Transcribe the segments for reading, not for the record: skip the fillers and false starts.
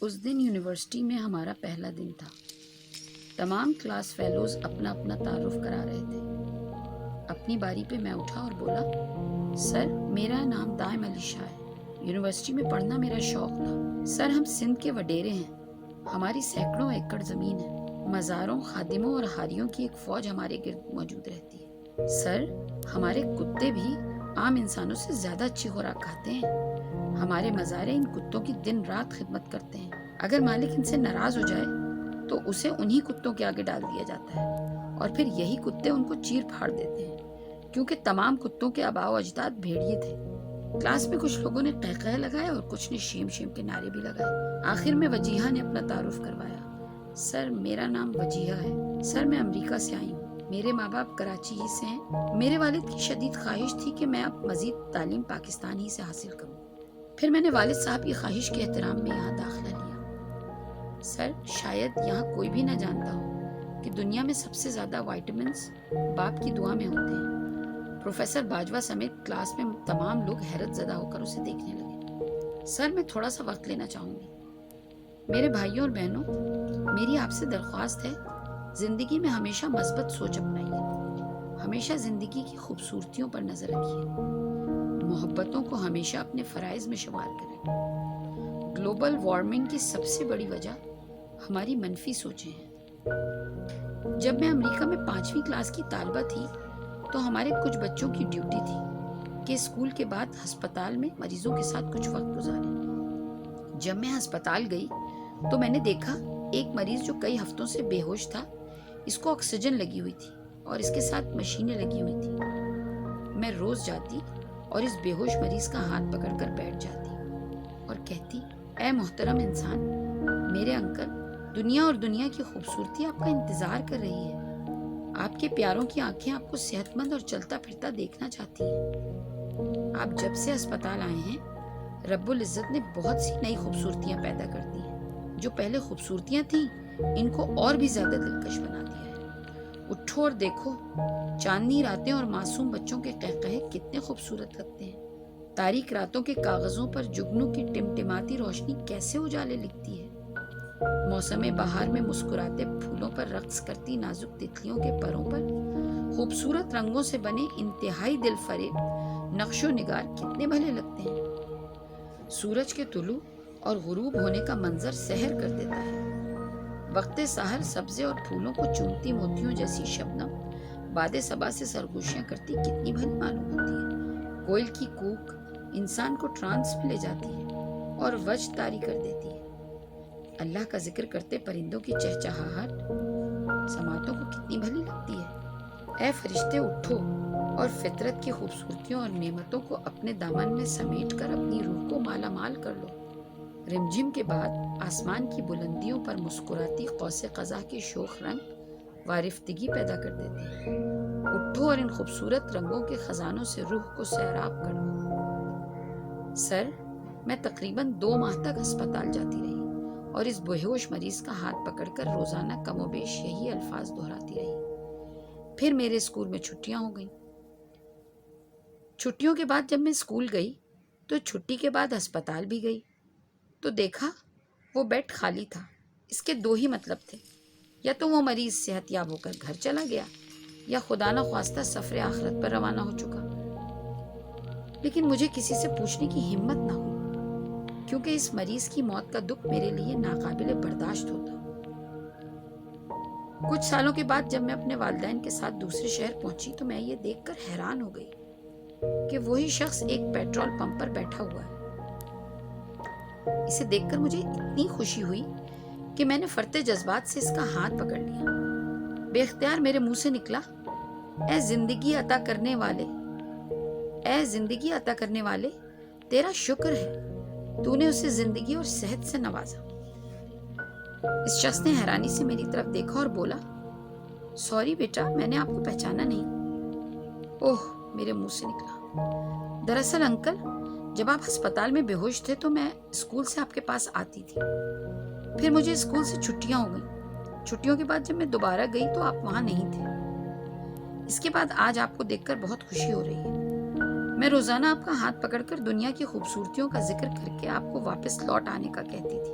اس دن university میں ہمارا پہلا دن تھا۔ تمام کلاس فیلوز اپنا اپنا تعارف کرا رہے تھے۔ اپنی باری پہ میں اٹھا اور بولا، سر میرا نام دائم علی شاہ ہے، یونیورسٹی میں پڑھنا میرا شوق تھا۔ سر ہم سندھ کے وڈیرے ہیں، ہماری سینکڑوں ایکڑ زمین ہے، مزاروں، خادموں اور حاریوں کی ایک فوج ہمارے گرد موجود رہتی ہے۔ سر ہمارے کتے بھی عام انسانوں سے زیادہ اچھی خوراک کھاتے ہیں، ہمارے مزارے ان کتوں کی دن رات خدمت کرتے ہیں، اگر مالک ان سے ناراض ہو جائے تو اسے انہی کتوں کے آگے ڈال دیا جاتا ہے اور پھر یہی کتے ان کو چیر پھاڑ دیتے ہیں، کیونکہ تمام کتوں کے آباء و اجداد بھیڑیے تھے۔ کلاس میں کچھ لوگوں نے قہقہے لگائے اور کچھ نے شیم شیم کے نعرے بھی لگائے۔ آخر میں وجیہہ نے اپنا تعارف کروایا، سر میرا نام وجیہہ ہے، سر میں امریکہ سے آئی ہوں، میرے ماں باپ کراچی ہی سے ہیں، میرے والد کی شدید خواہش تھی کہ میں اب مزید تعلیم پاکستان ہی سے حاصل کروں، پھر میں نے والد صاحب کی خواہش کے احترام میں یہاں داخلہ لیا۔ سر شاید یہاں کوئی بھی نہ جانتا ہو کہ دنیا میں سب سے زیادہ وائٹامنس باپ کی دعا میں ہوتے ہیں۔ پروفیسر باجوہ سمیت کلاس میں تمام لوگ حیرت زدہ ہو کر اسے دیکھنے لگے۔ سر میں تھوڑا سا وقت لینا چاہوں گی۔ میرے بھائیوں اور بہنوں، میری آپ سے درخواست ہے، زندگی میں ہمیشہ مثبت سوچ اپنائیے، ہمیشہ زندگی کی خوبصورتیوں پر نظر رکھیے، محبتوں کو ہمیشہ اپنے فرائض میں شمار کریں۔ گلوبل وارمنگ کی سب سے بڑی وجہ ہماری منفی سوچیں ہیں۔ جب میں امریکہ میں 5ویں کلاس کی طالبہ تھی تو ہمارے کچھ بچوں کی ڈیوٹی تھی کہ اسکول کے بعد ہسپتال میں مریضوں کے ساتھ کچھ وقت گزاریں۔ جب میں ہسپتال گئی تو میں نے دیکھا ایک مریض جو کئی ہفتوں سے بے ہوش تھا، اس کو آکسیجن لگی ہوئی تھی اور اس کے ساتھ مشینیں لگی ہوئی تھی۔ میں روز جاتی اور اس بے ہوش مریض کا ہاتھ پکڑ کر بیٹھ جاتی اور کہتی، اے محترم انسان، میرے انکل، دنیا اور دنیا کی خوبصورتی آپ کا انتظار کر رہی ہے، آپ کے پیاروں کی آنکھیں آپ کو صحت مند اور چلتا پھرتا دیکھنا چاہتی ہیں۔ آپ جب سے اسپتال آئے ہیں، رب العزت نے بہت سی نئی خوبصورتیاں پیدا کر دی ہیں، جو پہلے خوبصورتیاں تھیں ان کو اور بھی زیادہ دلکش بنا دیا ہے۔ اٹھو اور دیکھو، چاندنی راتیں اور معصوم بچوں کے قہقہے کتنے خوبصورت لگتے ہیں، تاریک راتوں کے کاغذوں پر جگنوں کی ٹمٹماتی روشنی کیسے اجالے لکھتی ہے، موسم بہار میں مسکراتے پھولوں پر رقص کرتی نازک تتلیوں کے پروں پر خوبصورت رنگوں سے بنے انتہائی دل فریب نقش و نگار کتنے بھلے لگتے ہیں۔ سورج کے طلوع اور غروب ہونے کا منظر سحر کر دیتا ہے۔ وقت سحر سبزے اور پھولوں کو چومتی موتیوں جیسی شبنم باد صبا سے سرگوشیاں کرتی کتنی بھلی معلوم ہوتی ہے۔ کوئل کی کوک انسان کو ٹرانس میں لے جاتی ہے اور وجد طاری کر دیتی ہے۔ اللہ کا ذکر کرتے پرندوں کی چہچہاہٹ سماعتوں کو کتنی بھلی لگتی ہے۔ اے فرشتے اٹھو اور فطرت کی خوبصورتیوں اور نعمتوں کو اپنے دامن میں سمیٹ کر اپنی روح کو مالا مال کر لو۔ رمجھم کے بعد آسمان کی بلندیوں پر مسکراتی قوس قزح کے شوخ رنگ وارفتگی پیدا کر دیتے ہیں۔ اٹھو اور ان خوبصورت رنگوں کے خزانوں سے روح کو سیراب کر لو۔ سر میں تقریباً 2 ماہ تک ہسپتال جاتی رہی اور اس بےہوش مریض کا ہاتھ پکڑ کر روزانہ کم و بیش یہی الفاظ دہراتی رہی۔ پھر میرے اسکول میں چھٹیاں ہو گئیں۔ چھٹیوں کے بعد جب میں اسکول گئی تو چھٹی کے بعد ہسپتال بھی گئی تو دیکھا وہ بیڈ خالی تھا۔ اس کے 2 ہی مطلب تھے، یا تو وہ مریض صحت یاب ہو کر گھر چلا گیا یا خدا نہ خواستہ سفر آخرت پر روانہ ہو چکا۔ لیکن مجھے کسی سے پوچھنے کی ہمت نہ ہوئی، کیونکہ اس مریض کی موت کا دکھ میرے لیے ناقابل برداشت ہوتا۔ کچھ سالوں کے بعد جب میں اپنے والدین کے ساتھ دوسرے شہر پہنچی تو میں یہ دیکھ کر حیران ہو گئی کہ وہی شخص ایک پیٹرول پمپ پر بیٹھا ہوا ہے۔ اسے دیکھ کر مجھے اتنی خوشی ہوئی کہ میں نے فرتے جذبات سے اس کا ہاتھ پکڑ لیا۔ بے اختیار میرے منہ سے نکلا، اے زندگی عطا کرنے والے، اے زندگی عطا کرنے والے، تیرا شکر ہے، تو نے اسے زندگی اور صحت سے نوازا۔ اس شخص نے حیرانی سے میری طرف دیکھا اور بولا، سوری بیٹا، میں نے آپ کو پہچانا نہیں۔ اوہ، میرے منہ سے نکلا، دراصل انکل، جب آپ ہسپتال میں بے ہوش تھے تو میں اسکول سے آپ کے پاس آتی تھی، پھر مجھے اسکول سے چھٹیاں ہو گئیں۔ چھٹیوں کے بعد جب میں دوبارہ گئی تو آپ وہاں نہیں تھے۔ اس کے بعد آج آپ کو دیکھ کر بہت خوشی ہو رہی ہے۔ میں روزانہ آپ کا ہاتھ پکڑ کر دنیا کی خوبصورتیوں کا ذکر کر کے آپ کو واپس لوٹ آنے کا کہتی تھی،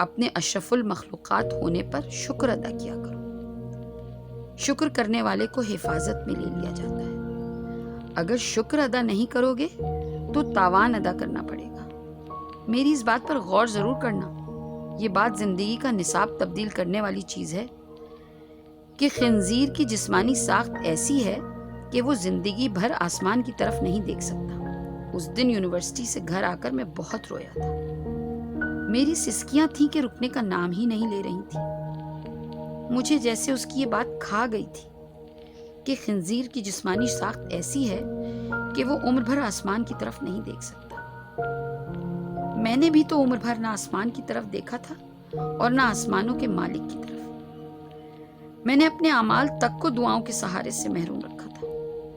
اپنے اشرف المخلوقات ہونے پر شکر ادا کیا کرو۔ شکر کرنے والے کو حفاظت میں لے لیا جاتا ہے۔ اگر شکر ادا نہیں کرو گے تو تاوان ادا کرنا پڑے گا۔ میری اس بات پر غور ضرور کرنا، یہ بات زندگی کا نصاب تبدیل کرنے والی چیز ہے کہ خنزیر کی جسمانی ساخت ایسی ہے کہ وہ زندگی بھر آسمان کی طرف نہیں دیکھ سکتا۔ اس دن یونیورسٹی سے گھر آ کر میں بہت رویا تھا۔ میری سسکیاں تھیں کہ رکنے کا نام ہی نہیں لے رہی تھیں۔ مجھے جیسے اس کی یہ بات کھا گئی تھی کہ خنزیر کی جسمانی ساخت ایسی ہے کہ وہ عمر بھر آسمان کی طرف نہیں دیکھ سکتا۔ میں نے بھی تو عمر بھر نہ آسمان کی طرف دیکھا تھا اور نہ آسمانوں کے مالک کی طرف۔ میں نے اپنے اعمال تک کو دعاؤں کے سہارے سے محروم رکھا تھا۔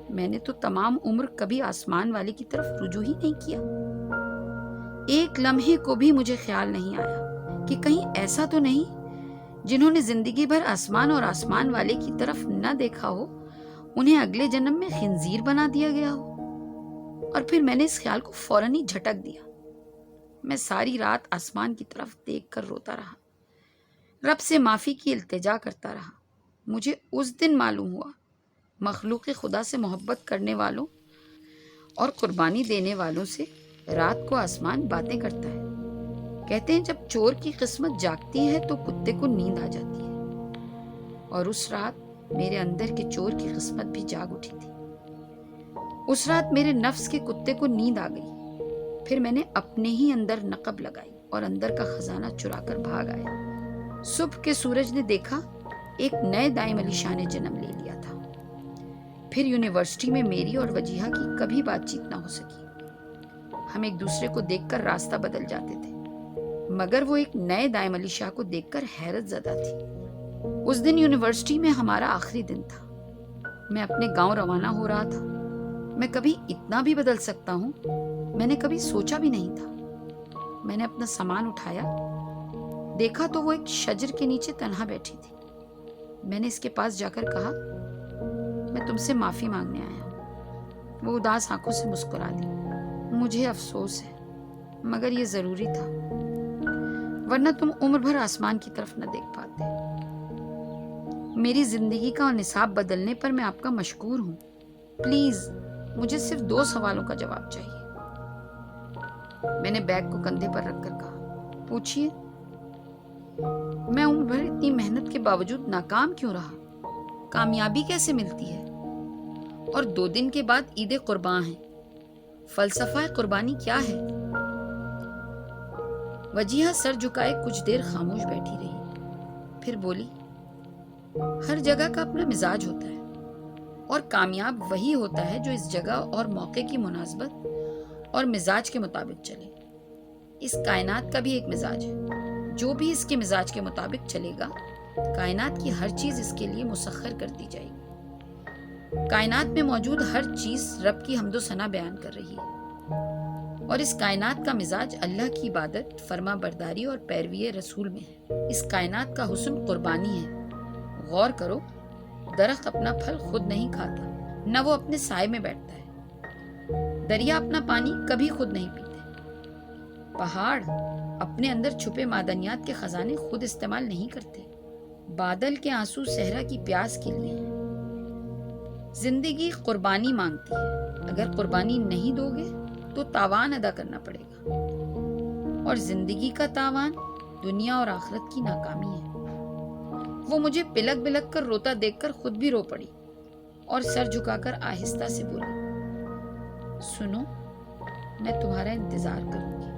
میں نے تو تمام عمر کبھی آسمان والے کی طرف رجوع ہی نہیں کیا۔ ایک لمحے کو بھی مجھے خیال نہیں آیا کہ کہیں ایسا تو نہیں جنہوں نے زندگی بھر آسمان اور آسمان والے کی طرف نہ دیکھا ہو، انہیں اگلے جنم میں خنزیر بنا دیا گیا ہو۔ اور پھر میں نے اس خیال کو فوراً ہی جھٹک دیا۔ میں ساری رات آسمان کی طرف دیکھ کر روتا رہا، رب سے معافی کی التجا کرتا رہا۔ مجھے اس دن معلوم ہوا مخلوق خدا سے محبت کرنے والوں اور قربانی دینے والوں سے رات کو آسمان باتیں کرتا ہے۔ کہتے ہیں جب چور کی قسمت جاگتی ہے تو کتے کو نیند آ جاتی ہے، اور اس رات میرے اندر کے چور کی قسمت بھی جاگ اٹھی تھی۔ اس رات میرے نفس کے کتے کو نیند آ گئی۔ پھر میں نے اپنے ہی اندر نقب لگائی اور اندر کا خزانہ چرا کر بھاگ آیا۔ صبح کے سورج نے دیکھا ایک نئے دائم علی شاہ نے جنم لے لیا تھا۔ پھر یونیورسٹی میں میری اور وجیہہ کی کبھی بات چیت نہ ہو سکی۔ ہم ایک دوسرے کو دیکھ کر راستہ بدل جاتے تھے، مگر وہ ایک نئے دائم علی شاہ کو دیکھ کر حیرت زدہ تھی۔ اس دن یونیورسٹی میں ہمارا آخری دن تھا۔ میں اپنے گاؤں روانہ ہو رہا تھا۔ میں کبھی اتنا بھی بدل سکتا ہوں، میں نے کبھی سوچا بھی نہیں تھا۔ میں نے اپنا سامان اٹھایا، دیکھا تو وہ ایک شجر کے نیچے تنہا بیٹھی تھی۔ میں نے اس کے پاس جا کر کہا، میں تم سے معافی مانگنے آیا ہوں۔ وہ اداس آنکھوں سے مسکرا دی۔ مجھے افسوس ہے، مگر یہ ضروری تھا، ورنہ تم عمر بھر آسمان کی طرف نہ دیکھ پاتے۔ میری زندگی کا نصاب بدلنے پر میں آپ کا مشکور ہوں۔ پلیز مجھے صرف 2 سوالوں کا جواب چاہیے۔ میں نے بیگ کو کندھے پر رکھ کر کہا، پوچھیے۔ میں عمر بھر اتنی محنت کے باوجود ناکام کیوں رہا؟ کامیابی کیسے ملتی ہے؟ اور 2 دن کے بعد عید قرباں ہے۔ فلسفہ قربانی کیا ہے؟ وجیہہ سر جھکائے کچھ دیر خاموش بیٹھی رہی، پھر بولی، ہر جگہ کا اپنا مزاج ہوتا ہے، اور کامیاب وہی ہوتا ہے جو اس جگہ اور موقع کی مناسبت اور مزاج کے مطابق چلے۔ اس کائنات کا بھی ایک مزاج ہے، جو بھی اس کے مزاج کے مطابق چلے گا، کائنات کی ہر چیز اس کے لیے مسخر کر دی جائے گی۔ کائنات میں موجود ہر چیز رب کی حمد و ثنا بیان کر رہی ہے، اور اس کائنات کا مزاج اللہ کی عبادت، فرما برداری اور پیروی رسول میں ہے۔ اس کائنات کا حسن قربانی ہے۔ غور کرو، درخت اپنا پھل خود نہیں کھاتا، نہ وہ اپنے سائے میں بیٹھتا ہے۔ دریا اپنا پانی کبھی خود نہیں پیتے۔ پہاڑ اپنے اندر چھپے معدنیات کے خزانے خود استعمال نہیں کرتے۔ بادل کے آنسو صحرا کی پیاس کے لیے ہیں۔ زندگی قربانی مانگتی ہے۔ اگر قربانی نہیں دو گے تو تاوان ادا کرنا پڑے گا، اور زندگی کا تاوان دنیا اور آخرت کی ناکامی ہے۔ وہ مجھے پلک بلک کر روتا دیکھ کر خود بھی رو پڑی اور سر جھکا کر آہستہ سے بولی، سنو، میں تمہارا انتظار کروں گی۔